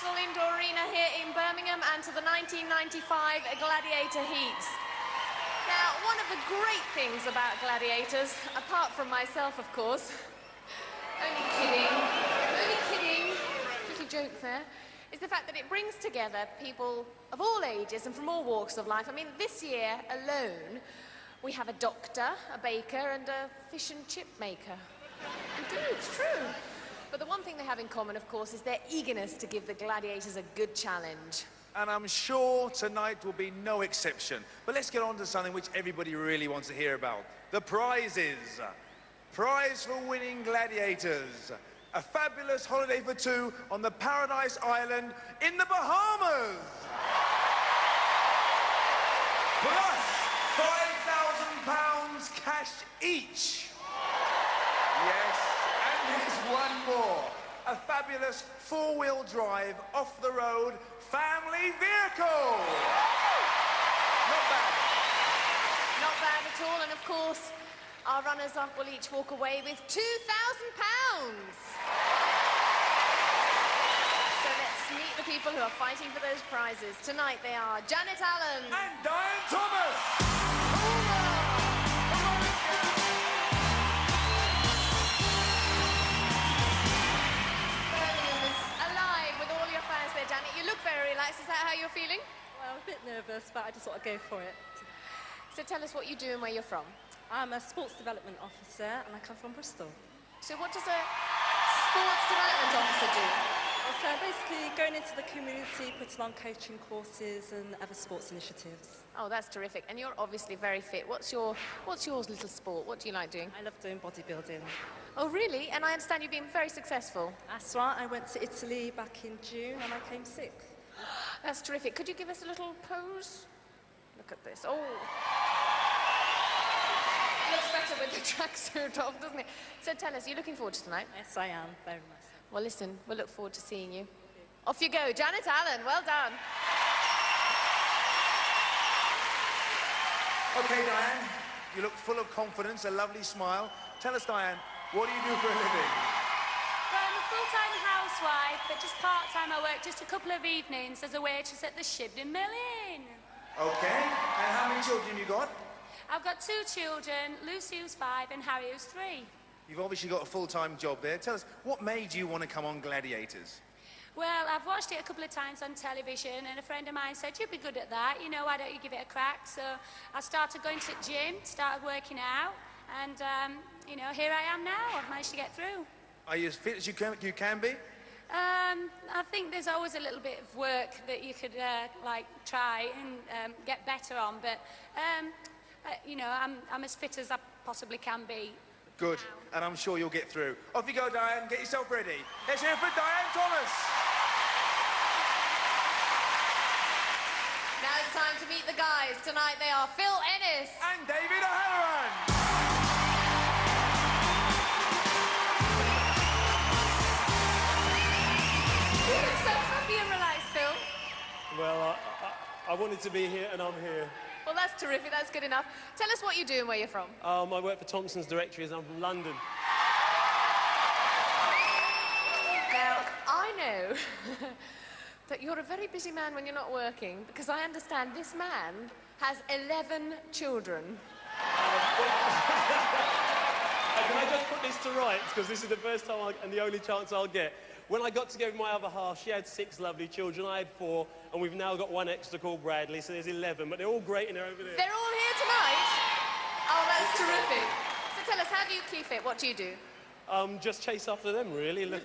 National Indoor Arena here in Birmingham and to the 1995 Gladiator Heats. Now, one of the great things about Gladiators, apart from myself, of course, only kidding, little joke there, is the fact that it brings together people of all ages and from all walks of life. I mean, this year alone, we have a doctor, a baker, and a fish and chip maker. Indeed, it's true. But the one thing they have in common, of course, is their eagerness to give the Gladiators a good challenge. And I'm sure tonight will be no exception. But let's get on to something which everybody really wants to hear about. The prizes. Prize for winning Gladiators. A fabulous holiday for two on the Paradise Island in the Bahamas. Plus £5,000 cash each. Yes, and there's one more. A fabulous four-wheel drive, off-the-road, family vehicle. Not bad. Not bad at all, and of course, our runners-up will each walk away with £2,000. So let's meet the people who are fighting for those prizes. Tonight they are Janet Allen and Diane Thomas. Birmingham is alive with all your fans there, Janet. You look very relaxed. Is that how you're feeling? Well, I'm a bit nervous, but I just want to go for it. So tell us what you do and where you're from. I'm a sports development officer and I come from Bristol. So what does a sports development officer do? So basically going into the community, putting on coaching courses and other sports initiatives. Oh, that's terrific. And you're obviously very fit. What's your little sport? What do you like doing? I love doing bodybuilding. Oh, really? And I understand you've been very successful. That's right. I went to Italy back in June and I came 6th. That's terrific. Could you give us a little pose? Look at this. Oh. Looks better with the tracksuit off, doesn't it? So tell us, you're looking forward to tonight? Yes, I am, very much. Well, listen, we'll look forward to seeing you. Off you go, Janet Allen, well done. Okay, Diane, you look full of confidence, a lovely smile. Tell us, Diane, what do you do for a living? Well, I'm a full-time housewife, but just part-time. I work just a couple of evenings as a waitress at the Shibden Mill Inn. Okay, and how many children have you got? I've got 2 children, Lucy who's 5 and Harry who's 3. You've obviously got a full-time job there. Tell us, what made you want to come on Gladiators? Well, I've watched it a couple of times on television and a friend of mine said, you'd be good at that, you know, why don't you give it a crack? So I started going to the gym, started working out, and, you know, here I am now. I've managed to get through. Are you as fit as you can be? I think there's always a little bit of work that you could, like, try and get better on, but, you know, I'm as fit as I possibly can be. Good, and I'm sure you'll get through. Off you go, Diane. Get yourself ready. Let's hear it for Diane Thomas. Now it's time to meet the guys. Tonight they are Phil Ennis and David O'Halloran. You look so happy and relaxed, Phil. Well, I wanted to be here and I'm here. Well, that's terrific. That's good enough. Tell us what you do and where you're from. I work for Thompson's Directories and I'm from London. Now, I know that you're a very busy man when you're not working, because I understand this man has 11 children. Can I just put this to rights, because this is the first time and the only chance I'll get. When I got together with my other half, she had 6 lovely children, I had 4, and we've now got 1 extra called Bradley, so there's 11, but they're all great and they're over there. They're all here tonight? Oh, that's terrific. So tell us, how do you keep fit? What do you do? Just chase after them, really. Look.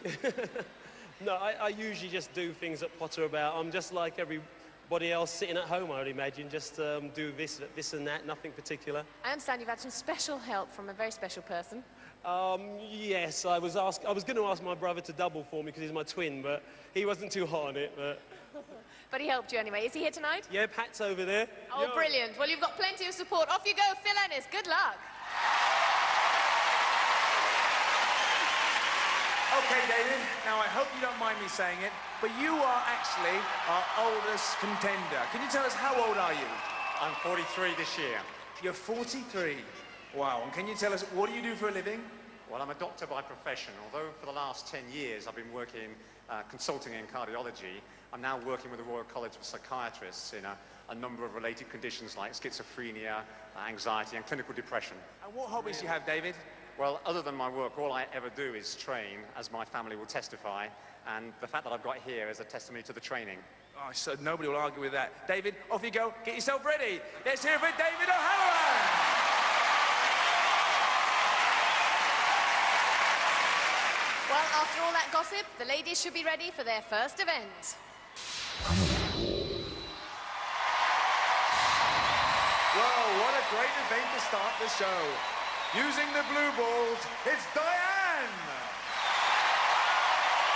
No, I usually just do things that potter about. I'm just like everybody else sitting at home, I would imagine. Just do this and that, nothing particular. I understand you've had some special help from a very special person. Yes, I was going to ask my brother to double for me because he's my twin, but he wasn't too hot on it. But he helped you anyway. Is he here tonight? Yeah, Pat's over there. Oh, yo. Brilliant. Well, you've got plenty of support. Off you go, Phil Ennis. Good luck. Okay, David, now I hope you don't mind me saying it, but you are actually our oldest contender. Can you tell us, how old are you? I'm 43 this year. You're 43. Wow, and can you tell us, what do you do for a living? Well, I'm a doctor by profession, although for the last 10 years I've been working consulting in cardiology. I'm now working with the Royal College of Psychiatrists in a number of related conditions like schizophrenia, anxiety and clinical depression. And what hobbies do you have, David? Well, other than my work, all I ever do is train, as my family will testify, and the fact that I've got here is a testimony to the training. Oh, so nobody will argue with that. David, off you go. Get yourself ready. Let's hear it for David O'Halloran. Well, after all that gossip, the ladies should be ready for their first event. Well, what a great event to start the show. Using the blue balls, it's Diane.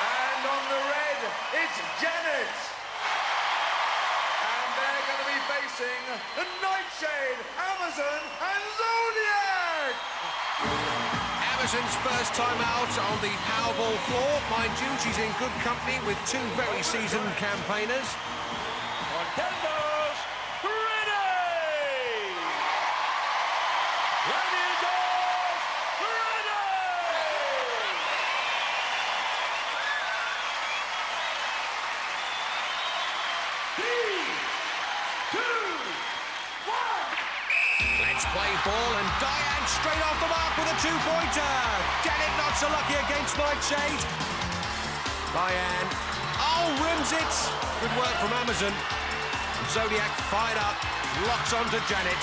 And on the red, it's Janet. And they're going to be facing the Nightshade, Amazon, and Zodiac. Amazon's first time out on the Powerball floor. Mind you, she's in good company with two very seasoned campaigners. Contenders, ready! Gladiators, ready! 3, 2, 1. Let's play ball, and Diane straight off the mark with a two-pointer. Janet not so lucky against Nightshade. Diane, rims it. Good work from Amazon. Zodiac fired up, locks onto Janet.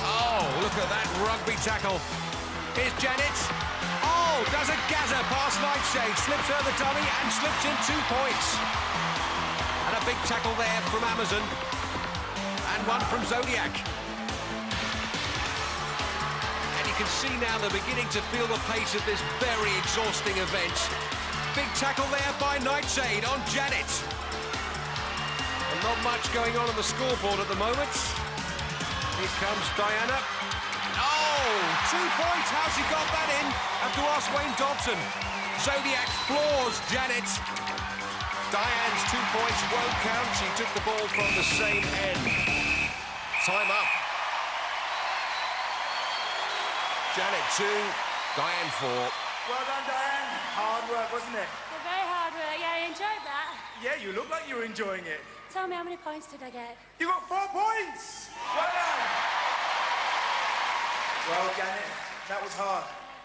Oh, look at that rugby tackle. Here's Janet. Oh, does a gazza past Nightshade, slips her the dummy and slips in 2 points. And a big tackle there from Amazon. And one from Zodiac. And you can see now they're beginning to feel the pace of this very exhausting event. Big tackle there by Nightshade on Janet. And not much going on the scoreboard at the moment. Here comes Diana. Oh, 2 points. How's she got that in? Have to ask Wayne Dobson. Zodiac floors Janet. Diane's 2 points won't count. She took the ball from the same end. Time up. Janet 2, Diane 4. Well done, Diane. Hard work, wasn't it? Very hard work. Yeah, I enjoyed that. Yeah, you look like you were enjoying it. Tell me, how many points did I get? You got 4 points. Well done. Well, Janet, that was hard.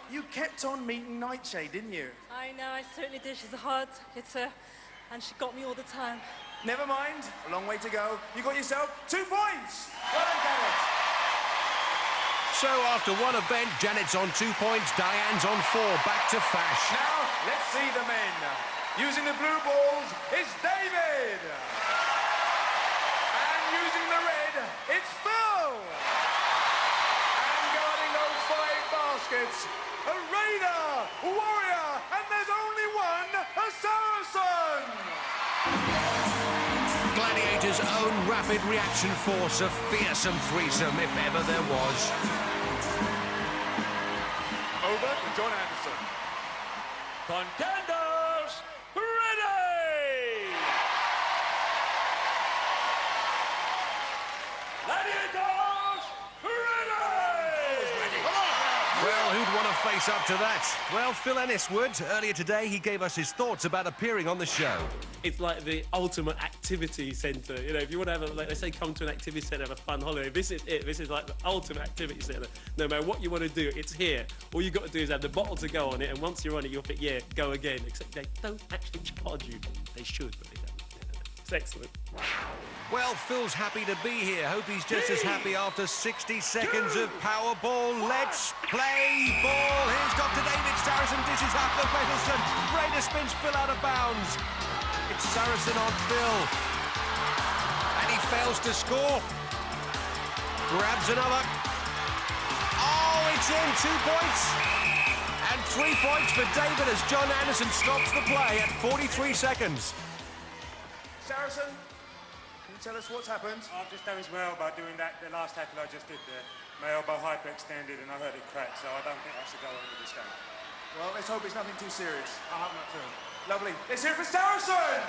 You kept on meeting Nightshade, didn't you? I know, I certainly did. She's a hard hitter, and she got me all the time. Never mind, a long way to go. You got yourself 2 points. Well done, Janet. So after one event, Janet's on 2 points, Diane's on 4. Back to Fash. Now, let's see the men. Using the blue balls, it's David. And using the red, it's Phil. And guarding those 5 baskets, a Raider, Warrior, and there's only one, a Saracen. Gladiators' own rapid reaction force, a fearsome threesome if ever there was. Over to John Anderson. Contenders, ready! Gladiators, ready! Well, who'd want to face up to that? Well, Phil Ennis would. Earlier today, he gave us his thoughts about appearing on the show. It's like the ultimate activity centre. You know, if you want to have, like they say, come to an activity centre, have a fun holiday, this is it. This is like the ultimate activity centre. No matter what you want to do, it's here. All you've got to do is have the bottle to go on it, and once you're on it, you'll think, yeah, go again. Except they don't actually charge you. They should, but they don't. It's excellent. Well, Phil's happy to be here. Hope he's just as happy after 60 seconds of Powerball. Let's play ball. Here's Dr. David Saracen. Dishes out the Middleton. Raider spins Phil out of bounds. It's Saracen on Phil. And he fails to score. Grabs another. Oh, it's in. 2 points. And 3 points for David as John Anderson stops the play at 43 seconds. Saracen, can you tell us what's happened? I've just done as well by doing that, the last tackle I just did there. My elbow hyperextended and I heard it crack, so I don't think I should go on with this game. Well, let's hope it's nothing too serious. I hope not too. Lovely. Let's hear it for Saracen!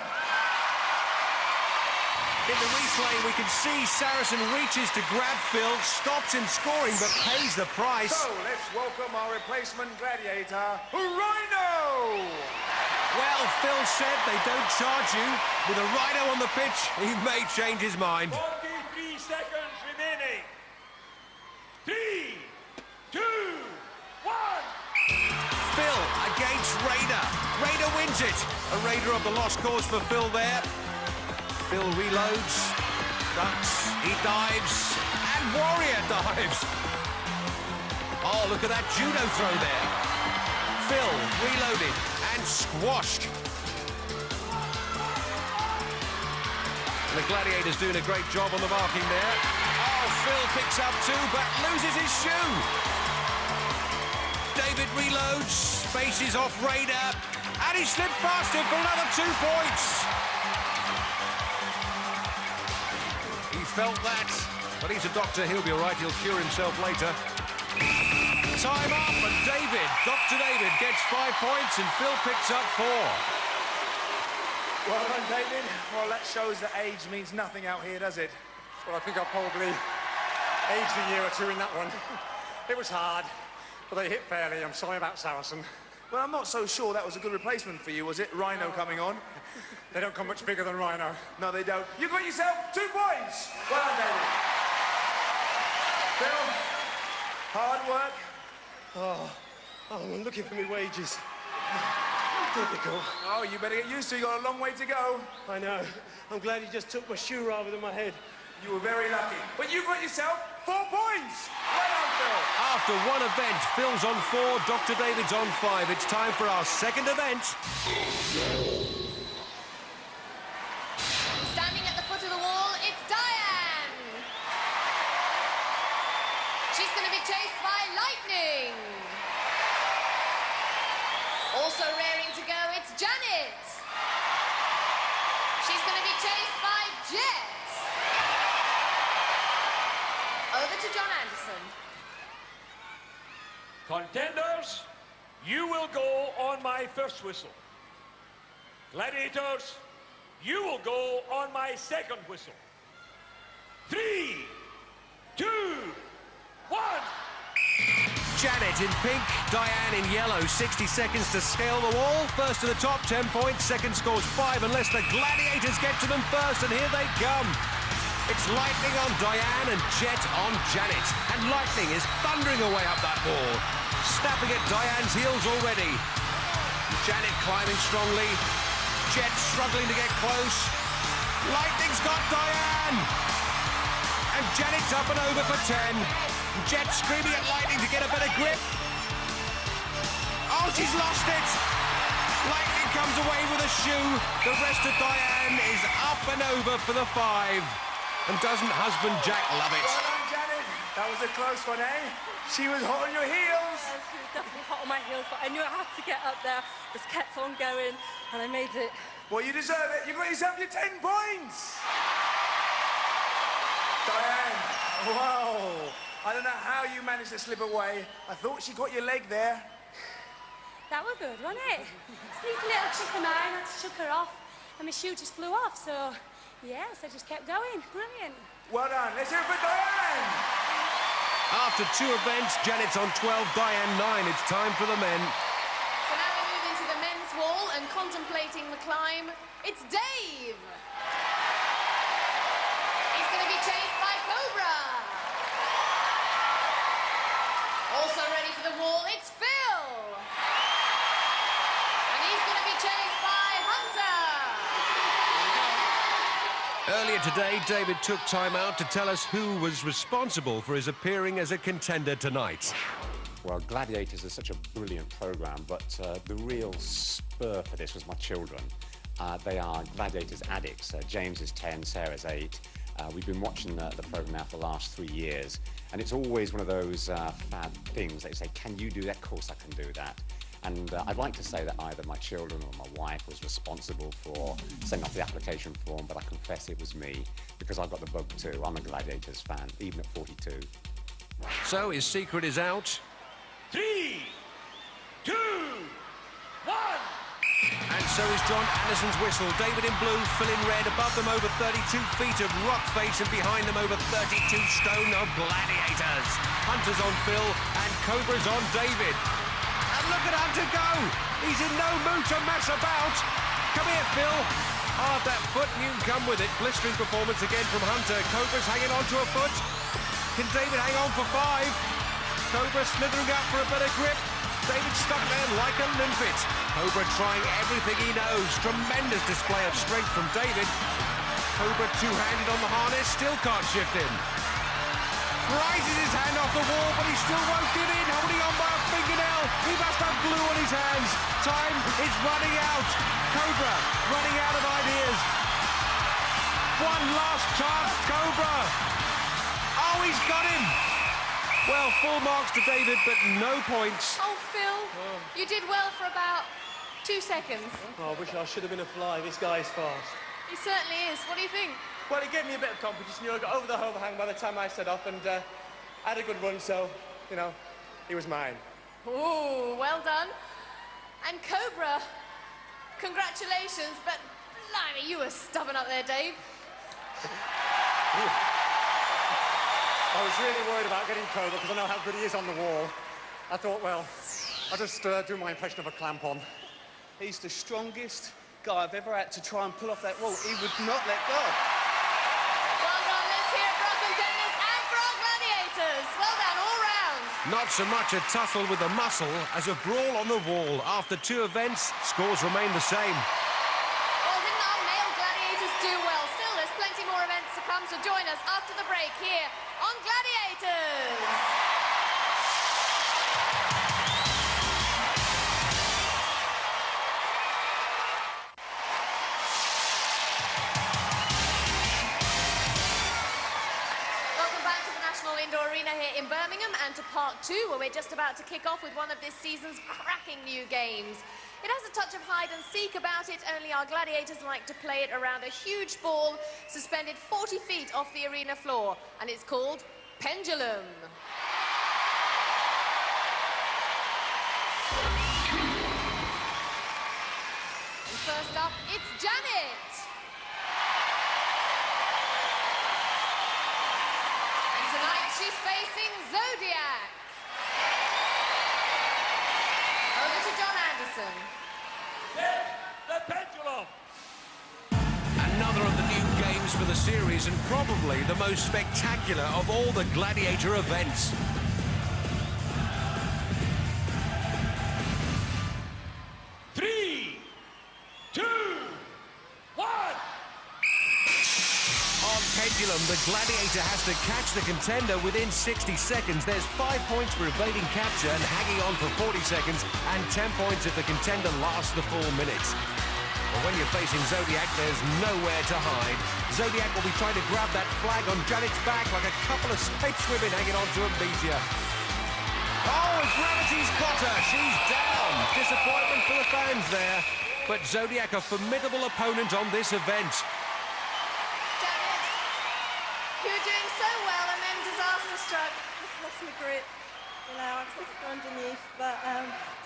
In the replay, we can see Saracen reaches to grab Phil, stops him scoring, but pays the price. So, let's welcome our replacement gladiator, Rhino! Well, Phil said they don't charge you. With a Rhino on the pitch, he may change his mind. 43 seconds remaining. 3, 2, 1. Phil against Raider. Raider wins it. A Raider of the lost cause for Phil there. Phil reloads, ducks, he dives, and Warrior dives. Oh, look at that judo throw there. Phil reloaded and squashed. The Gladiators doing a great job on the marking there. Oh, Phil picks up two, but loses his shoe. David reloads, faces off Raider, and he slipped past him for another 2 points. He felt that, but he's a doctor, he'll be all right, he'll cure himself later. Time up, and Dr. David gets 5 points, and Phil picks up 4. Well done, David. Well, that shows that age means nothing out here, does it? Well, I think I probably aged a year or two in that one. It was hard, but they hit fairly. I'm sorry about Saracen. Well, I'm not so sure that was a good replacement for you, was it? Rhino coming on. They don't come much bigger than Rhino. No, they don't. You got yourself 2 points. Well done, David. Phil, hard work. Oh, I'm looking for my wages. Difficult. Oh, you better get used to it. You got a long way to go. I know. I'm glad he just took my shoe rather than my head. You were very lucky. But you got yourself 4 points. Well done, Phil. After one event, Phil's on 4, Dr. David's on 5. It's time for our second event. Standing at the foot of the wall, it's Diane. She's going to be chased by lightning. Also raring to go, it's Janet. She's going to be chased by Jet. Over to John Anderson. Contenders, you will go on my first whistle. Gladiators, you will go on my second whistle. 3, 2, 1. Janet in pink, Diane in yellow. 60 seconds to scale the wall. First to the top, 10 points. Second scores 5, unless the Gladiators get to them first, and here they come. It's Lightning on Diane and Jet on Janet. And Lightning is thundering away up that wall. Snapping at Diane's heels already. Janet climbing strongly. Jet struggling to get close. Lightning's got Diane. And Janet's up and over for 10. Jet screaming at Lightning to get a better grip. Oh, she's lost it. Lightning comes away with a shoe. The rest of Diane is up and over for the 5. And doesn't husband Jack love it? Well done, Janet. That was a close one, eh? She was hot on your heels. She was definitely hot on my heels, but I knew I had to get up there. Just kept on going, and I made it. Well, you deserve it. You got yourself your 10 points. Diane, wow. I don't know how you managed to slip away. I thought she got your leg there. That was good, wasn't it? Sneaky little trick of mine, I had to chuck her off, and my shoe just flew off, so yes, I just kept going. Brilliant. Well done. Let's hear it for Diane. After 2 events, Janet's on 12, Diane 9. It's time for the men. So now we move into the men's wall and contemplating the climb, it's Dave. He's going to be chased by Cobra. Also ready for the wall, it's Phil. And he's going to be chased by Hunter. Earlier today, David took time out to tell us who was responsible for his appearing as a contender tonight. Well, Gladiators is such a brilliant programme, but the real spur for this was my children. They are Gladiators addicts. James is 10, Sarah's 8. We've been watching the programme now for the last 3 years, and it's always one of those fab things that you say, can you do that? Of course I can do that. And I'd like to say that either my children or my wife was responsible for sending off the application form, but I confess it was me, because I've got the bug too. I'm a Gladiators fan, even at 42. So his secret is out. 3, 2, 1. And so is John Anderson's whistle. David in blue, Phil in red, above them over 32 feet of rock face and behind them over 32 stone of Gladiators. Hunter's on Phil and Cobra's on David. And look at Hunter go! He's in no mood to mess about. Come here, Phil. Hard that foot, you can come with it. Blistering performance again from Hunter. Cobra's hanging on to a foot. Can David hang on for 5? Cobra slithering up for a better grip. David stuck there like a limpet. Cobra trying everything he knows. Tremendous display of strength from David. Cobra two-handed on the harness, still can't shift him. Rises his hand off the wall, but he still won't give in, holding on by a fingernail. He must have glue on his hands. Time is running out. Cobra running out of ideas. One last chance, Cobra. Oh, he's got him. Well, full marks to David, but no points. Oh, Phil, you did well for about 2 seconds. Oh, I wish I should have been a fly. This guy's fast. He certainly is. What do you think? Well, he gave me a bit of confidence. You know, I got over the overhang by the time I set off and had a good run, so, you know, he was mine. Ooh, well done. And Cobra, congratulations, but blimey, you were stubborn up there, Dave. I was really worried about getting Cobra because I know how good he is on the wall. I thought, well, I'll just do my impression of a clamp-on. He's the strongest guy I've ever had to try and pull off that wall. He would not let go. Well done, let's hear it for our contenders and for our gladiators. Well done, all round. Not so much a tussle with the muscle as a brawl on the wall. After 2 events, scores remain the same. Well, didn't our male gladiators do well? Still, there's plenty more events to come, so join us after the break here on Gladiators. Welcome back to the National Indoor Arena here in Birmingham and to part 2, where we're just about to kick off with one of this season's cracking new games. It has a touch of hide and seek about it, only our gladiators like to play it around a huge ball suspended 40 feet off the arena floor, and it's called Pendulum. And first up, it's Janet. And tonight she's facing Zodiac. Over to John Anderson. The pendulum. Another of the new games for the series and probably the most spectacular of all the Gladiator events. Three, two, one. On Pendulum, the Gladiator has to catch the contender within 60 seconds. There's 5 points for evading capture and hanging on for 40 seconds, and 10 points if the contender lasts the full minutes. But when you're facing Zodiac, there's nowhere to hide. Zodiac will be trying to grab that flag on Janet's back like a couple of space women hanging on to Amnesia. Oh, gravity's got her. She's down. Disappointment for the fans there. But Zodiac, a formidable opponent on this event. Janet, you were doing so well and then disaster struck. Just lost my grip. You know, I took it underneath, but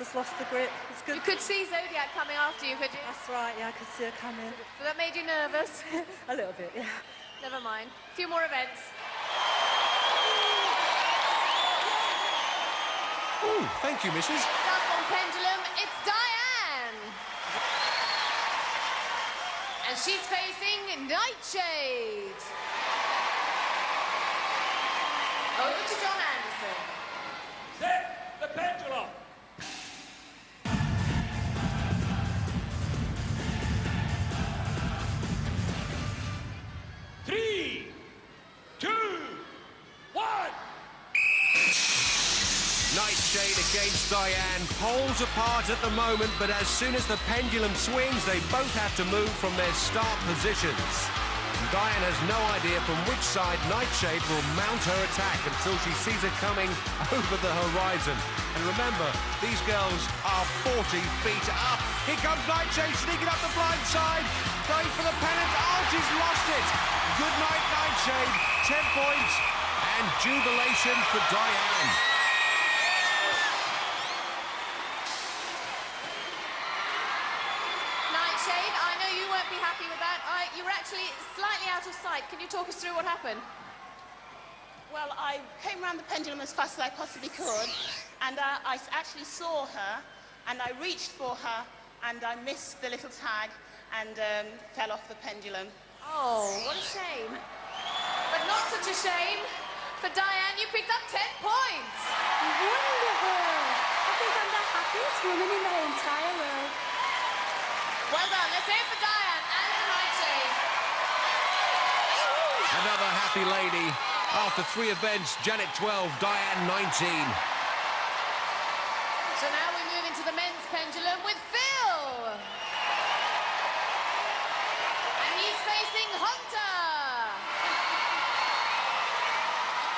just lost the grip. It's good. You could see Zodiac coming after you, could you? That's right, yeah, I could see her coming. So that made you nervous? A little bit, yeah. Never mind. A few more events. Ooh, thank you, Mrs. Up on Pendulum, it's Diane. And she's facing Nightshade. Over to John Anderson. Set the pendulum. Three, two, one. Nightshade against Diane. Poles apart at the moment, but as soon as the pendulum swings, they both have to move from their start positions. Diane has no idea from which side Nightshade will mount her attack until she sees it coming over the horizon. And remember, these girls are 40 feet up. Here comes Nightshade sneaking up the blind side, going for the pennant. Oh, she's lost it. Good night, Nightshade. 10 points and jubilation for Diane. Shane, I know you won't be happy with that. You were actually slightly out of sight. Can you talk us through what happened? Well, I came around the pendulum as fast as I possibly could, and I actually saw her, and I reached for her, and I missed the little tag and fell off the pendulum. Oh, what a shame. But not such a shame. For Diane, you picked up 10 points. Wonderful. I think I'm the happiest woman in the entire world. Well done. Let's hear it for Diane and the nightshade. Another happy lady. After 3 events, Janet 12, Diane 19. So now we move into the men's pendulum with Phil. And he's facing Hunter.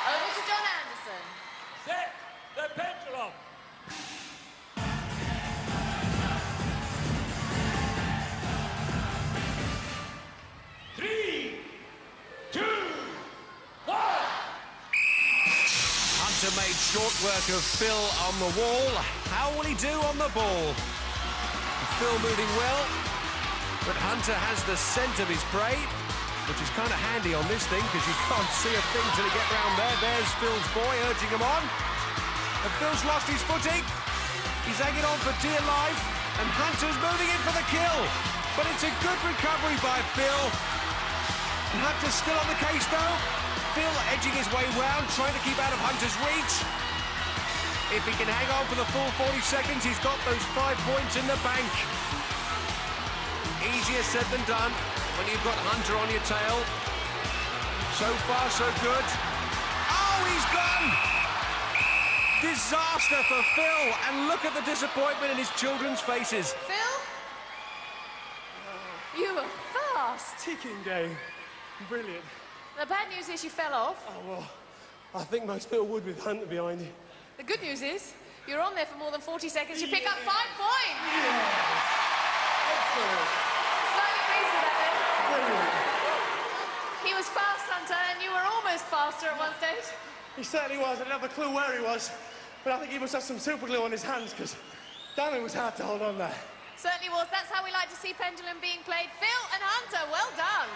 Over to John Anderson. Set the pendulum. Three, two, one. Hunter made short work of Phil on the wall. How will he do on the ball? Phil moving well, but Hunter has the scent of his prey, which is kind of handy on this thing because you can't see a thing till you get round there. There's Phil's boy urging him on. And Phil's lost his footing. He's hanging on for dear life. And Hunter's moving in for the kill. But it's a good recovery by Phil. And Hunter's still on the case though. Phil edging his way round, trying to keep out of Hunter's reach. If he can hang on for the full 40 seconds, he's got those 5 points in the bank. Easier said than done when you've got Hunter on your tail. So far, so good. Oh, he's gone! Disaster for Phil, and look at the disappointment in his children's faces. Phil? You were fast. Ticking game. Brilliant. The bad news is you fell off. Oh, well, I think most people would with Hunter behind you. The good news is you're on there for more than 40 seconds. You pick up 5 points. Excellent. Slightly pleased with that then. Brilliant. He was fast, Hunter, and you were almost faster at one stage. He certainly was. I didn't have a clue where he was, but I think he must have some super glue on his hands because damn, it was hard to hold on there. Certainly was. That's how we like to see pendulum being played. Phil and Hunter, well done.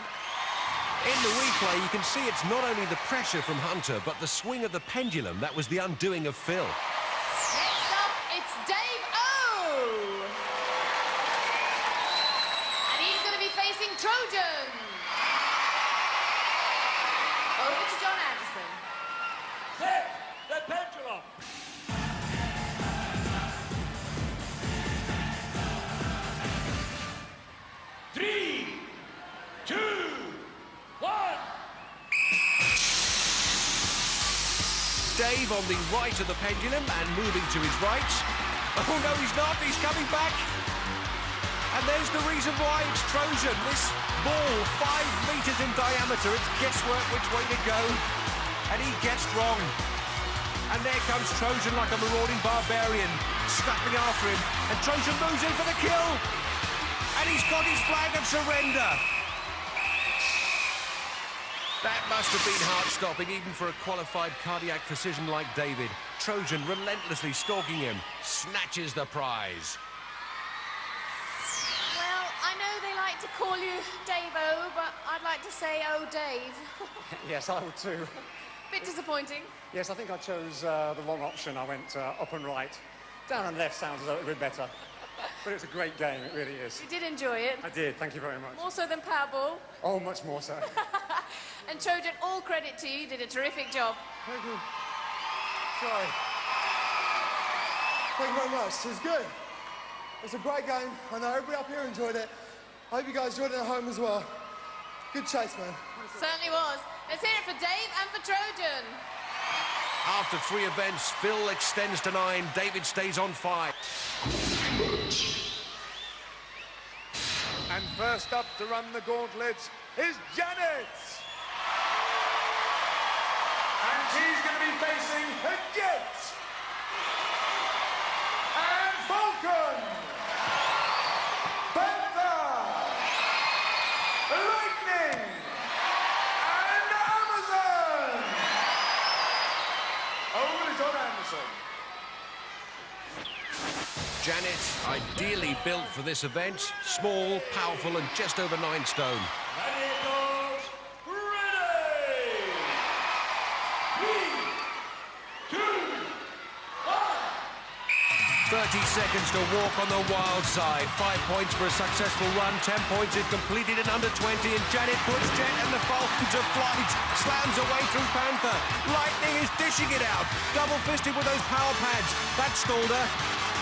In the replay, you can see it's not only the pressure from Hunter, but the swing of the pendulum that was the undoing of Phil. Next up, it's Dave O. And he's going to be facing Trojan. Over to John Anderson. Set the pendulum. Three, two, one. Dave on the right of the pendulum and moving to his right. Oh no, he's not. He's coming back. And there's the reason why it's Trojan. This ball, 5 meters in diameter. It's guesswork which way to go. And he guessed wrong. And there comes Trojan like a marauding barbarian, snapping after him. And Trojan moves in for the kill. And he's got his flag of surrender. That must have been heart-stopping, even for a qualified cardiac physician like David. Trojan relentlessly stalking him, snatches the prize. Well, I know they like to call you Dave-O, but I'd like to say, oh, Dave. Yes, I would too. Bit disappointing. Yes, I think I chose the wrong option. I went up and right. Down and left sounds as though it would be better. But it's a great game, it really is. You did enjoy it. I did, thank you very much. More so than Powerball. Oh, much more so. And Trojan, all credit to you. You did a terrific job. Thank you. Sorry. Thank you very much. It was good. It's a great game. I know everybody up here enjoyed it. I hope you guys enjoyed it at home as well. Good chase, man. Certainly was. Let's hear it for Dave and for Trojan. After 3 events, Phil extends to 9, David stays on 5. And first up to run the gauntlet is Janet. And she's going to be facing a Jet. And Falcon. Panther. Lightning. And Amazon. Over to John Anderson. Janet, ideally built for this event. Small, powerful, and just over 9 stone. Gladiators, ready! 3, 2, 1. 30 seconds to walk on the wild side. 5 points for a successful run. 10 points if completed in under 20. And Janet puts Jet and the Falcon to flight. Slams away through Panther. Lightning is dishing it out. Double-fisted with those power pads. That stalled her.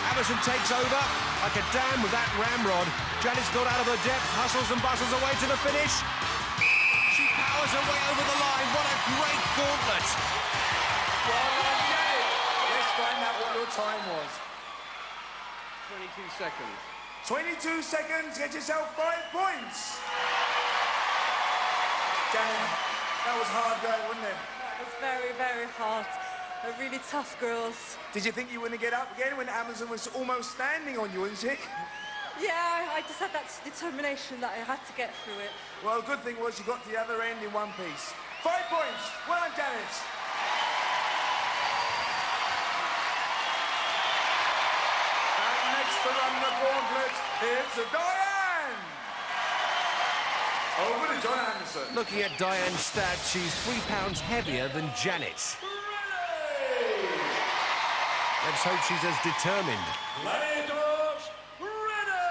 Amazon takes over like a dam with that ramrod. Janet's got out of her depth, hustles and bustles away to the finish. She powers her way over the line. What a great gauntlet. Well done, Janet. Let's find out what your time was. 22 seconds. 22 seconds, get yourself 5 points. Janet, that was hard going, wasn't it? That was very, very hard. They're really tough girls. Did you think you were going to get up again when Amazon was almost standing on you, wasn't she? Yeah, I just had that determination that I had to get through it. Well, the good thing was you got to the other end in one piece. 5 points. Well done, Janet. And next to run the gauntlet is Diane. Over to John Anderson. Looking at Diane's stats, she's 3 pounds heavier than Janet. Let's hope she's as determined. Gladiators, ready!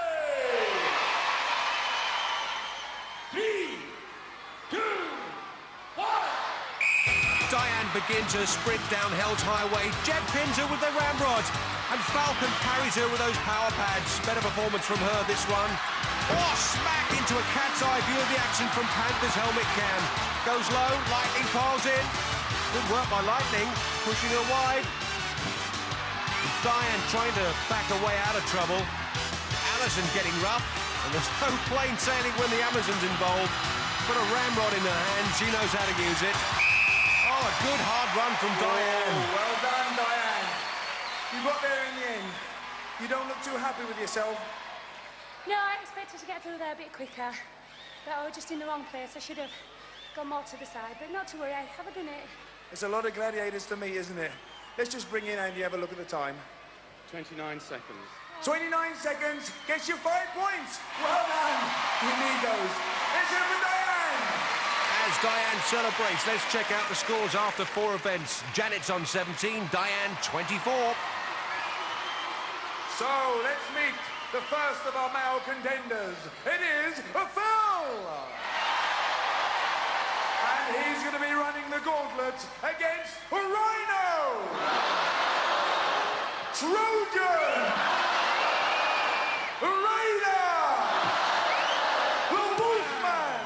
3, 2, 1. Diane begins her sprint down Hell's Highway. Jet pins her with the ramrod. And Falcon carries her with those power pads. Better performance from her, this one. Oh, smack into a cat's eye view of the action from Panther's helmet cam. Goes low, Lightning piles in. Good work by Lightning, pushing her wide. Diane trying to back away out of trouble. Alison getting rough, and there's no plain sailing when the Amazon's involved. Got a ramrod in her hand, she knows how to use it. Oh, a good hard run from Diane. Oh, well done, Diane. You got there in the end. You don't look too happy with yourself. No, I expected to get through there a bit quicker. But I was just in the wrong place. I should have gone more to the side. But not to worry, I haven't done it. It's a lot of gladiators to meet, isn't it? Let's just bring in Andy, have a look at the time. 29 seconds. 29 seconds, gets you 5 points. Well done. You need those. Let's hear for Diane. As Diane celebrates, let's check out the scores after 4 events. Janet's on 17, Diane 24. So let's meet the first of our male contenders. It is Phil. And he's going to be running the gauntlet against Rhino, Trojan, Raider, the Wolfman,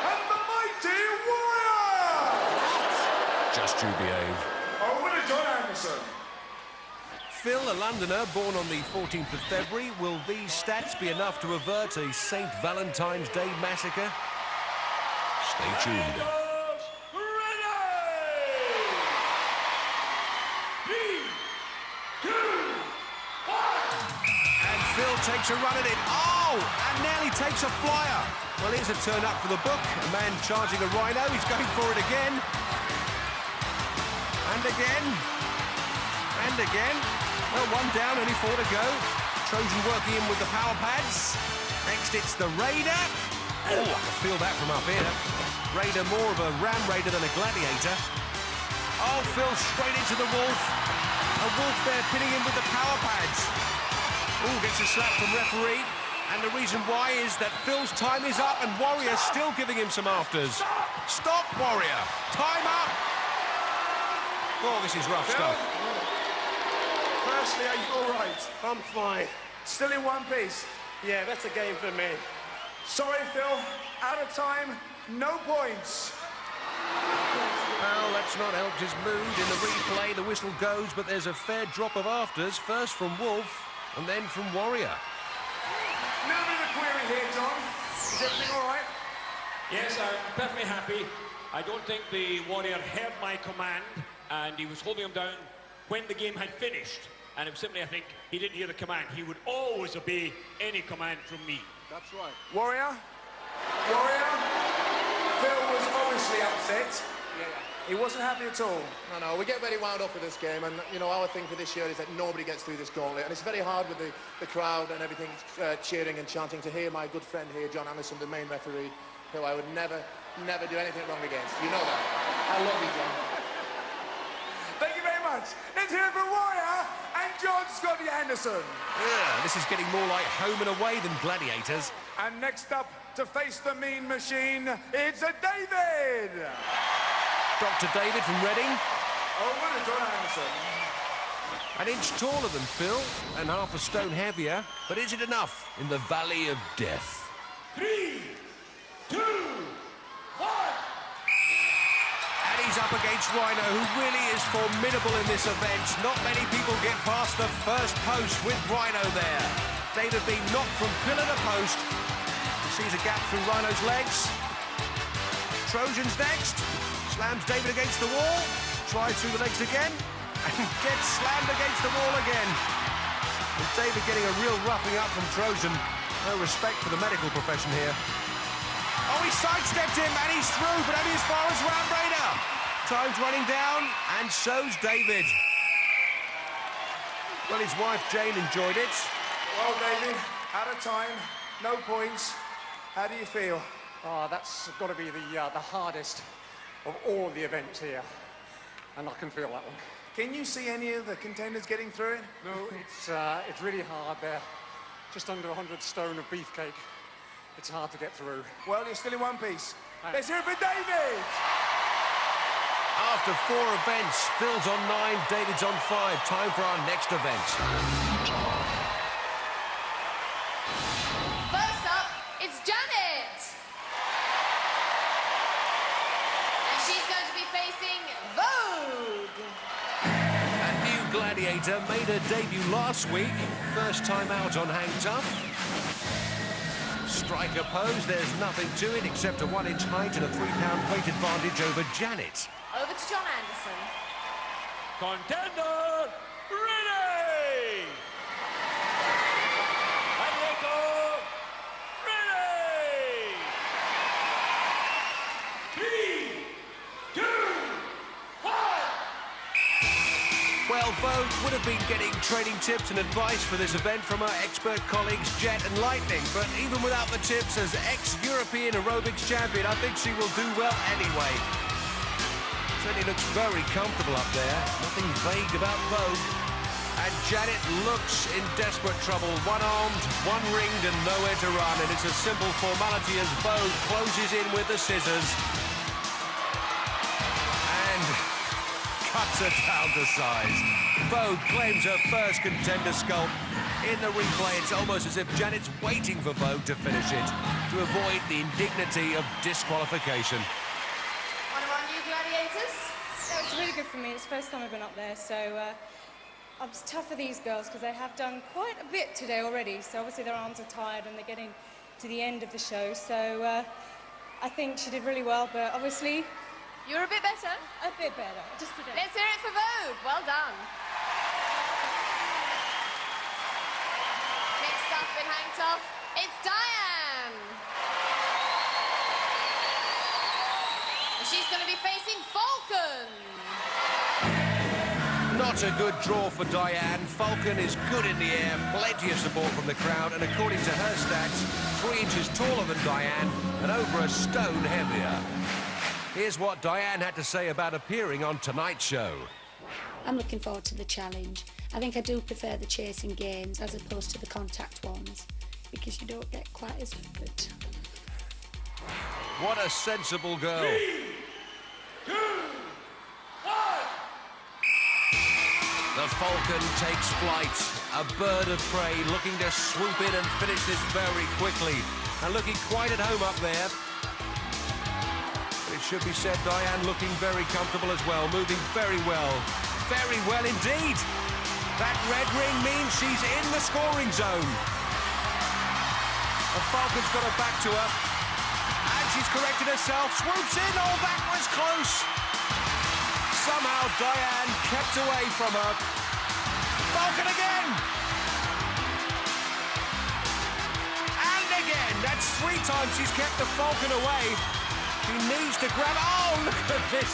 and the Mighty Warrior. Just you behave. Over to John Anderson. Phil, a Londoner, born on the 14th of February. Will these stats be enough to avert a St. Valentine's Day massacre? Stay tuned. And Phil takes a run at it. Oh! And nearly takes a flyer. Well, here's a turn up for the book. A man charging a rhino. He's going for it again. And again. And again. Well, 1 down, only 4 to go. Trojan working in with the power pads. Next, it's the Raider. Oh, I can feel that from up here. Raider more of a ram raider than a gladiator. Oh, Phil straight into the Wolf. A Wolf there pinning him with the power pads. Oh, gets a slap from referee. And the reason why is that Phil's time is up and Warrior's still giving him some afters. Stop, Warrior. Time up. Oh, this is rough stuff. Firstly, are you all right? I'm fine. Still in one piece? Yeah, that's a game for me. Sorry, Phil. Out of time. No points. Well, that's not helped his mood. In the replay, the whistle goes, but there's a fair drop of afters. First from Wolf, and then from Warrior. A little bit of a query here, John. Is everything all right? Yes, I'm perfectly happy. I don't think the Warrior heard my command, and he was holding him down when the game had finished. And simply, I think, he didn't hear the command. He would always obey any command from me. That's right. Warrior? Warrior? Phil was obviously upset. Yeah. He wasn't happy at all. No, we get very wound up with this game, and you know our thing for this year is that nobody gets through this gauntlet, and it's very hard with the crowd and everything cheering and chanting to hear my good friend here, John Anderson, the main referee, who I would never do anything wrong against. You know that. I love you, John. Thank you very much. Let's hear it for Warrior and John Scotty Anderson. Yeah, this is getting more like home and away than Gladiators. And next up to face the Mean Machine, it's David. Dr. David from Reading. Over to John Anderson. An inch taller than Phil and half a stone heavier, but is it enough in the Valley of Death? 3, 2, 1. And he's up against Rhino, who really is formidable in this event. Not many people get past the first post with Rhino there. David being knocked from pillar to post. He sees a gap through Rhino's legs. Trojans next. Slams David against the wall. Tries through the legs again. And gets slammed against the wall again. And David getting a real roughing up from Trojan. No respect for the medical profession here. Oh, he sidestepped him and he's through, but only as far as Ram Raider. Time's running down, and so's David. Well, his wife Jane enjoyed it. Well, David, out of time, no points. How do you feel? Oh, that's got to be the hardest of all the events here. And I can feel that one. Can you see any of the contenders getting through it? No, it's really hard. They're just under 100 stone of beefcake. It's hard to get through. Well, you're still in one piece. Let's hear it for David! After 4 events, Phil's on 9, David's on 5. Time for our next event. First up, it's Janet. And she's going to be facing Vogue. A new Gladiator made her debut last week. First time out on Hang Tough. Striker pose, there's nothing to it except a 1-inch height and a 3-pound weight advantage over Janet. Over to John Anderson. Contender, ready! Atletico, ready! 3, 2, 1! Well, Vogue would have been getting training tips and advice for this event from her expert colleagues Jet and Lightning, but even without the tips, as ex-European aerobics champion, I think she will do well anyway. Certainly looks very comfortable up there. Nothing vague about Vogue. And Janet looks in desperate trouble. One-armed, one-ringed and nowhere to run. And it's a simple formality as Vogue closes in with the scissors. And cuts her down to size. Vogue claims her first contender sculpt. In the replay, it's almost as if Janet's waiting for Vogue to finish it, to avoid the indignity of disqualification. One of our new gladiators. Yeah, it's really good for me. It's the first time I've been up there, so it's tough for these girls because they have done quite a bit today already. So obviously their arms are tired and they're getting to the end of the show. So I think she did really well, but obviously... You're a bit better? A bit better, just a bit. Let's hear it for Vogue. Well done. Next up in Hang Tough, it's Diane. And she's going to be facing Falcon. Not a good draw for Diane. Falcon is good in the air, plenty of support from the crowd, and according to her stats, 3 inches taller than Diane and over a stone heavier. Here's what Diane had to say about appearing on tonight's show. I'm looking forward to the challenge. I think I do prefer the chasing games as opposed to the contact ones, because you don't get quite as fit. What a sensible girl. 3, 2, 1! The Falcon takes flight, a bird of prey looking to swoop in and finish this very quickly, and looking quite at home up there. But it should be said, Diane looking very comfortable as well, moving very well indeed. That red ring means she's in the scoring zone. The Falcon's got her back to her, and she's corrected herself, swoops in, oh, that was close. Somehow Diane kept away from her. Falcon again! And again! That's 3 times she's kept the Falcon away. She needs to grab... Oh, look at this!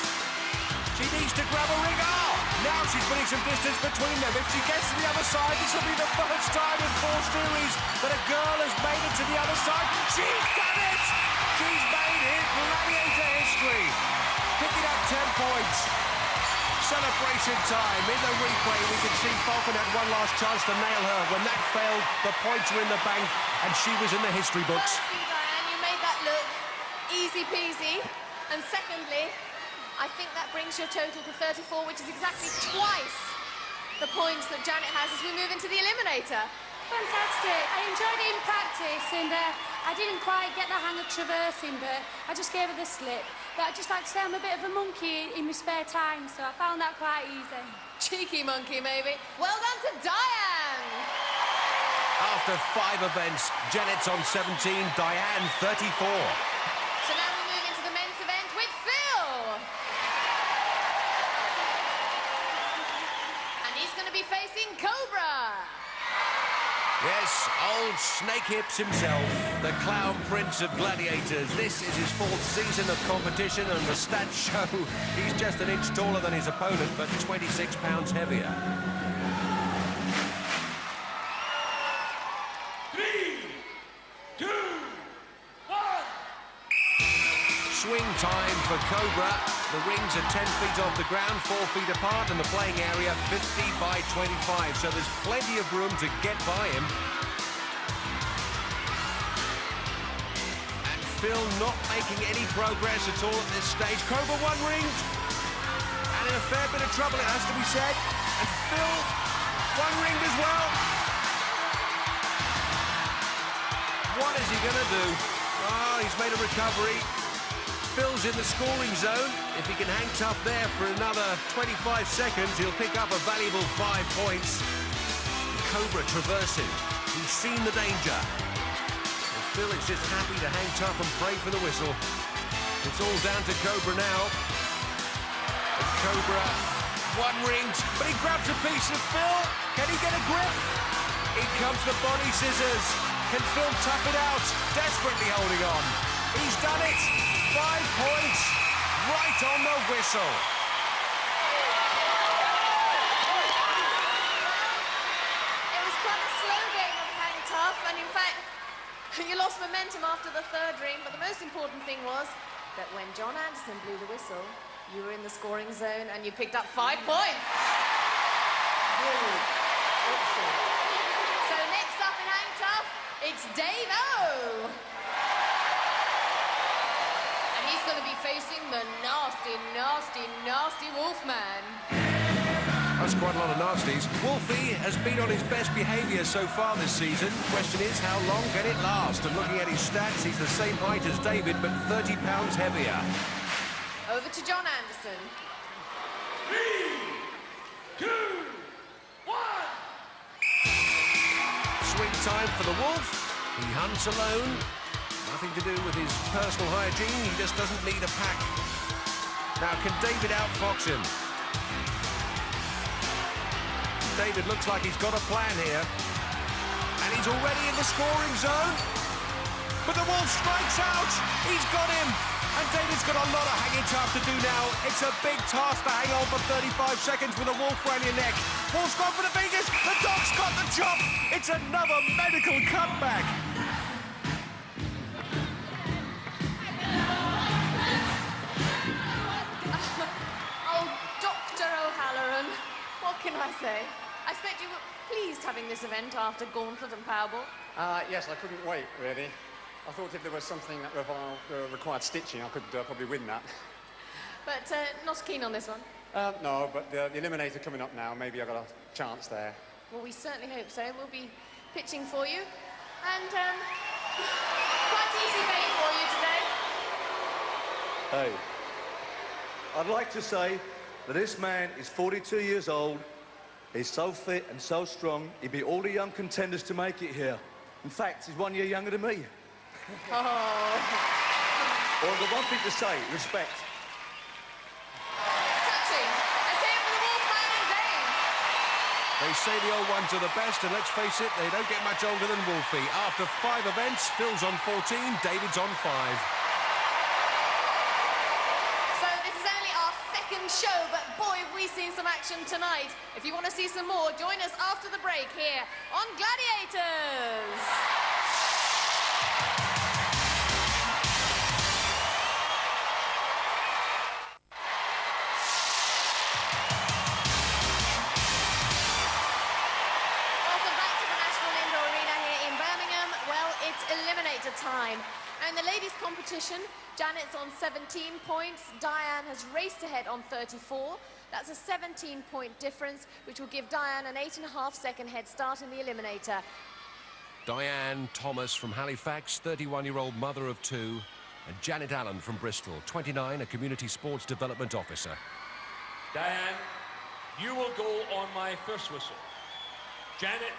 She needs to grab a ring. Oh, now she's putting some distance between them. If she gets to the other side, this will be the first time in 4 series that a girl has made it to the other side. She's done it! She's made it. Gladiator history. Picking up 10 points. Celebration time. In the replay, we can see Falcon had one last chance to nail her. When that failed, the points were in the bank, and she was in the history books. Firstly, Diane, you made that look easy peasy. And secondly, I think that brings your total to 34, which is exactly twice the points that Janet has as we move into the Eliminator. Fantastic. I enjoyed it in practice, and I didn't quite get the hang of traversing, but I just gave her the slip. But I'd just like to say I'm a bit of a monkey in my spare time, so I found that quite easy. Cheeky monkey, maybe. Well done to Diane! After 5 events, Janet's on 17, Diane 34. So now we move into the men's event with Phil. And he's going to be facing Cobra. Yes, old Snake Hips himself, the clown prince of gladiators. This is his 4th season of competition, and the stats show he's just an inch taller than his opponent, but 26 pounds heavier. 3, 2, 1. Swing time for Cobra. The rings are 10 feet off the ground, 4 feet apart, and the playing area 50 by 25. So there's plenty of room to get by him. And Phil not making any progress at all at this stage. Cobra 1 ringed, and in a fair bit of trouble, it has to be said. And Phil 1 ringed as well. What is he going to do? Oh, he's made a recovery. Phil's in the scoring zone. If he can hang tough there for another 25 seconds, he'll pick up a valuable 5 points. Cobra traversing. He's seen the danger. And Phil is just happy to hang tough and pray for the whistle. It's all down to Cobra now. And Cobra, 1 ringed, but he grabs a piece of Phil. Can he get a grip? In comes the body scissors. Can Phil tough it out? Desperately holding on. He's done it. 5 points, right on the whistle. It was quite a slow game of hang tough, and in fact, you lost momentum after the 3rd ring, but the most important thing was that when John Anderson blew the whistle, you were in the scoring zone and you picked up 5 points. So next up in hang tough, it's Dave O. He's going to be facing the nasty, nasty, nasty Wolfman. That's quite a lot of nasties. Wolfie has been on his best behaviour so far this season. Question is, how long can it last? And looking at his stats, he's the same height as David, but 30 pounds heavier. Over to John Anderson. 3, 2, 1. Swing time for the Wolf. He hunts alone. Nothing to do with his personal hygiene. He just doesn't need a pack. Now, can David outfox him? David looks like he's got a plan here. And he's already in the scoring zone. But the Wolf strikes out. He's got him. And David's got a lot of hanging tough to do now. It's a big task to hang on for 35 seconds with a Wolf around your neck. Wolf's gone for the fingers. The dog's got the chop. It's another medical cutback. What can I say? I expect you were pleased having this event after Gauntlet and Powerball. Yes, I couldn't wait, really. I thought if there was something that required stitching, I could probably win that. But not keen on this one? No, but the Eliminator coming up now, maybe I've got a chance there. Well, we certainly hope so. We'll be pitching for you. And quite easy game for you today. Hey, I'd like to say that this man is 42 years old. He's so fit and so strong, he beat all the young contenders to make it here. In fact, he's 1 year younger than me. Oh. Well, I've got one thing to say, respect. Touching. I say it for the Wolfman and Dave. They say the old ones are the best, and let's face it, they don't get much older than Wolfie. After 5 events, Phil's on 14, David's on 5. So this is only our second show, but action tonight. If you want to see some more, join us after the break here on Gladiators. Eliminator time. And in the ladies' competition, Janet's on 17 points. Diane has raced ahead on 34. That's a 17-point difference, which will give Diane an 8.5-second head start in the eliminator. Diane Thomas from Halifax, 31-year-old mother of two, and Janet Allen from Bristol, 29, a community sports development officer. Diane, you will go on my first whistle. Janet,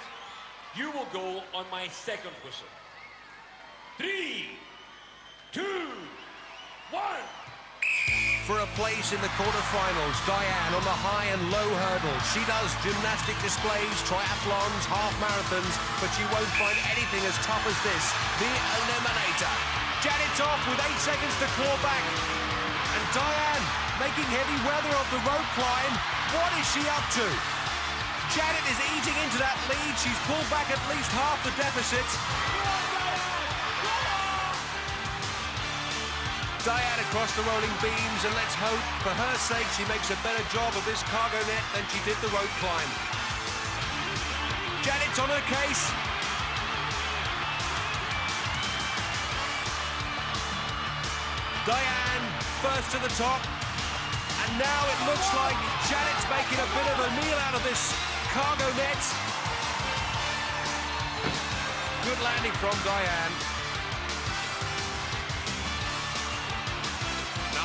you will go on my second whistle. 3, 2, 1. For a place in the quarter-finals, Diane on the high and low hurdles. She does gymnastic displays, triathlons, half marathons, but she won't find anything as tough as this, the eliminator. Janet's off with 8 seconds to claw back. And Diane making heavy weather of the rope climb. What is she up to? Janet is eating into that lead. She's pulled back at least half the deficit. Diane across the rolling beams, and let's hope, for her sake, she makes a better job of this cargo net than she did the rope climb. Janet's on her case. Diane first to the top, and now it looks like Janet's making a bit of a meal out of this cargo net. Good landing from Diane.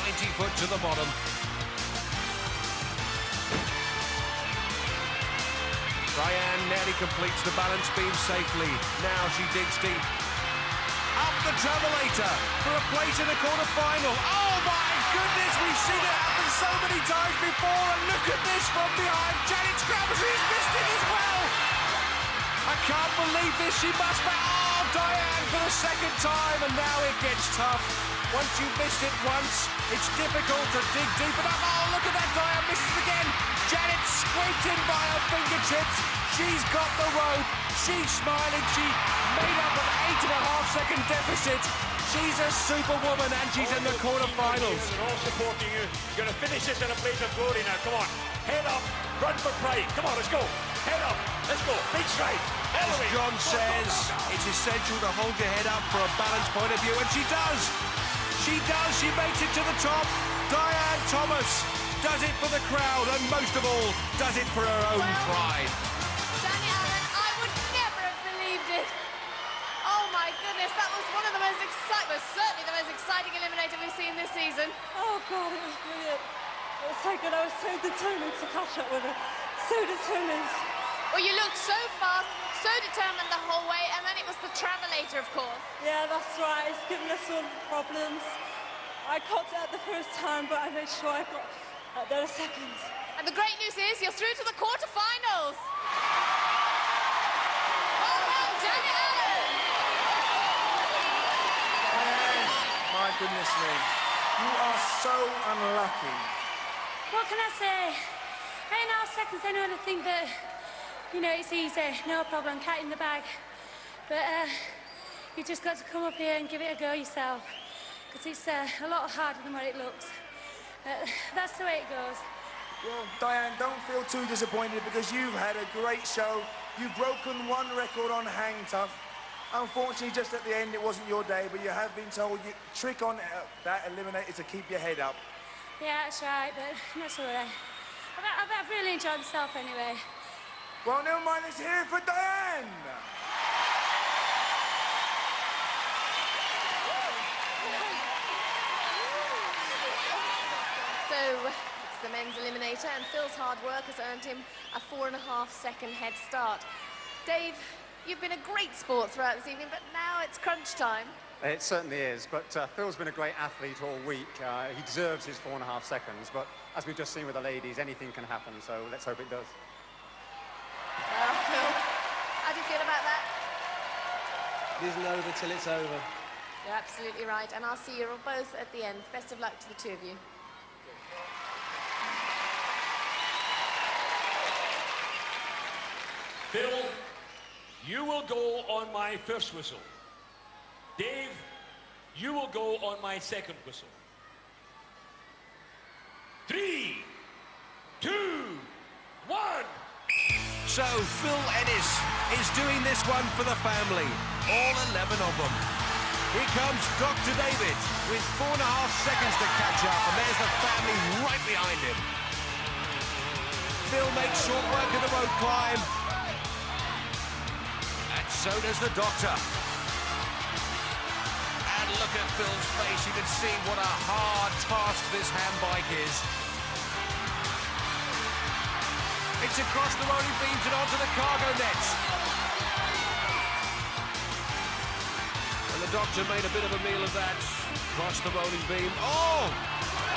90 foot to the bottom. Diane nearly completes the balance beam safely. Now she digs deep. Up the travelator for a place in the quarter-final. Oh my goodness, we've seen it happen so many times before, and look at this from behind. Janet's grabbed it, she's missed it as well. I can't believe this, she must be... Oh, Diane for the second time, and now it gets tough. Once you've missed it once, it's difficult to dig deep enough. Oh, look at that, Diane misses again. Janet scraped in by her fingertips. She's got the rope. She's smiling. She made up an 8.5-second deficit. She's a superwoman, and she's in the quarterfinals. They're all supporting you. You're going to finish this in a blaze of glory now. Come on. Head up. Run for pride. Come on, let's go. Head up. Let's go. Big stride. As John says, it's essential to hold your head up for a balanced point of view, and she does. She does. She makes it to the top. Diane Thomas does it for the crowd, and most of all, does it for her own pride. Danny Allen, I would never have believed it. Oh my goodness, that was one of the most exciting, well, certainly the most exciting eliminator we've seen this season. Oh God, it was brilliant. It was so good. I was so determined to catch up with her. So determined. Well, you looked so fast, so determined the whole way, and then it was the travelator, of course. Yeah, that's right. It's given us all problems. I caught it at the first time, but I made sure I got at the second. And the great news is you're through to the quarterfinals. Well done, Danny Allen. Diane, my goodness me, you are so unlucky. What can I say? 8.5 seconds, I know to think that, you know, it's easy, no problem, cat in the bag. But you just got to come up here and give it a go yourself, because it's a lot harder than what it looks. That's the way it goes. Well, Diane, don't feel too disappointed, because you've had a great show. You've broken one record on hang tough. Unfortunately, just at the end, it wasn't your day, but you have been told you trick on that eliminator to keep your head up. Yeah, that's right, but that's all right. I've really enjoyed myself anyway. Well, never mind, let's hear it for Diane! So, it's the men's eliminator, and Phil's hard work has earned him a 4.5-second head start. Dave, you've been a great sport throughout this evening, but now it's crunch time. It certainly is, but Phil's been a great athlete all week. He deserves his 4.5 seconds, but as we've just seen with the ladies, anything can happen, so let's hope it does. Well, Phil, how do you feel about that? It isn't over till it's over. You're absolutely right, and I'll see you both at the end. Best of luck to the two of you. Phil, you will go on my first whistle. Dave, you will go on my second whistle. 3, 2, 1. So Phil Ennis is doing this one for the family, all 11 of them. Here comes Dr. David with 4.5 seconds to catch up, and there's the family right behind him. Phil makes short work of the road climb, and so does the doctor. And look at Phil's face, you can see what a hard task this handbike is. It's across the rolling beams and onto the cargo nets. And the doctor made a bit of a meal of that. Across the rolling beam. Oh!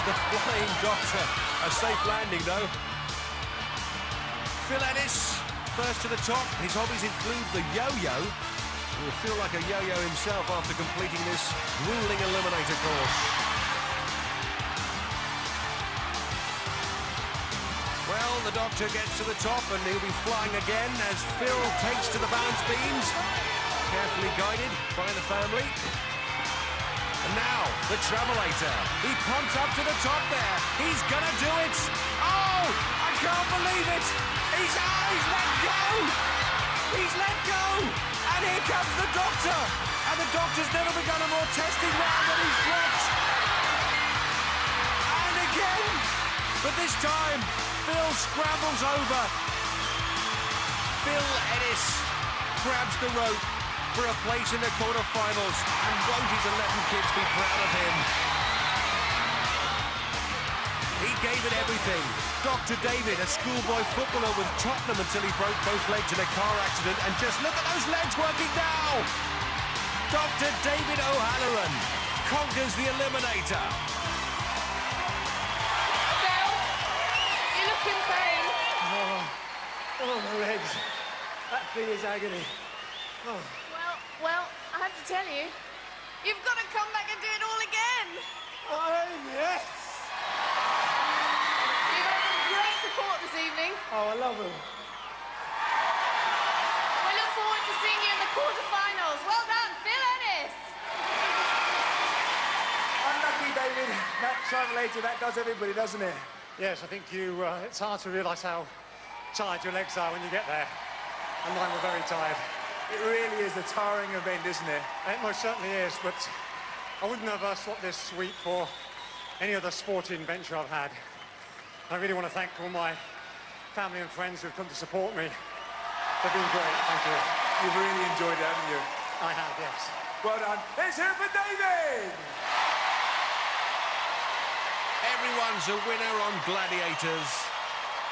The flying doctor. A safe landing, though. Phil Ennis, first to the top. His hobbies include the yo-yo. He will feel like a yo-yo himself after completing this grueling eliminator course. Well, the doctor gets to the top and he'll be flying again as Phil takes to the balance beams. Carefully guided by the family. And now, the travelator. He pumps up to the top there. He's gonna do it. Oh, I can't believe it. He's let go. He's let go. And here comes the doctor. And the doctor's never begun a more testing round than he's dropped. And again. But this time, Phil scrambles over. Phil Ennis grabs the rope for a place in the quarterfinals, and won't his 11 kids be proud of him? He gave it everything. Dr. David, a schoolboy footballer with Tottenham until he broke both legs in a car accident, and just look at those legs working now! Dr. David O'Halloran conquers the eliminator. You look in pain. Oh, my legs. That thing is agony. Oh. Well, I have to tell you, you've got to come back and do it all again. Oh, yes. You've had some great support this evening. Oh, I love them. We look forward to seeing you in the quarterfinals. Well done, Phil Ennis. Unlucky, David. That travelator, that does everybody, doesn't it? Yes, I think it's hard to realise how tired your legs are when you get there. And mine were very tired. It really is a tiring event, isn't it? It most certainly is, but I wouldn't have swapped this week for any other sporting venture I've had. I really want to thank all my family and friends who've come to support me. They've been great, thank you. You've really enjoyed it, haven't you? I have, yes. Well done. Let's hear it for David! Everyone's a winner on Gladiators.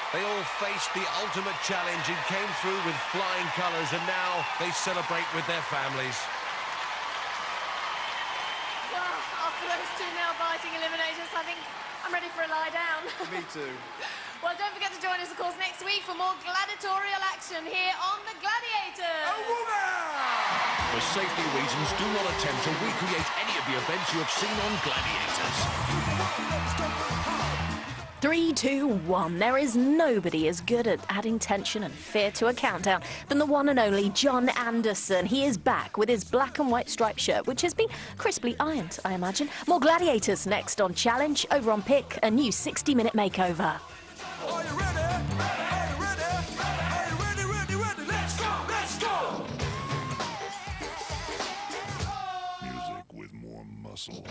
They all faced the ultimate challenge and came through with flying colours, and now they celebrate with their families. Well, after those two nail-biting eliminators, I think I'm ready for a lie down. Me too. Well, don't forget to join us, of course, next week for more gladiatorial action here on The Gladiators. A woman! For safety reasons, do not attempt to recreate any of the events you have seen on Gladiators. 3, 2, 1. There is nobody as good at adding tension and fear to a countdown than the one and only John Anderson. He is back with his black and white striped shirt, which has been crisply ironed, I imagine. More Gladiators next on Challenge. Over on Pick, a new 60-minute makeover. Are you ready? Are you ready? Are you ready, ready, ready? Let's go! Let's go! Music with more muscle.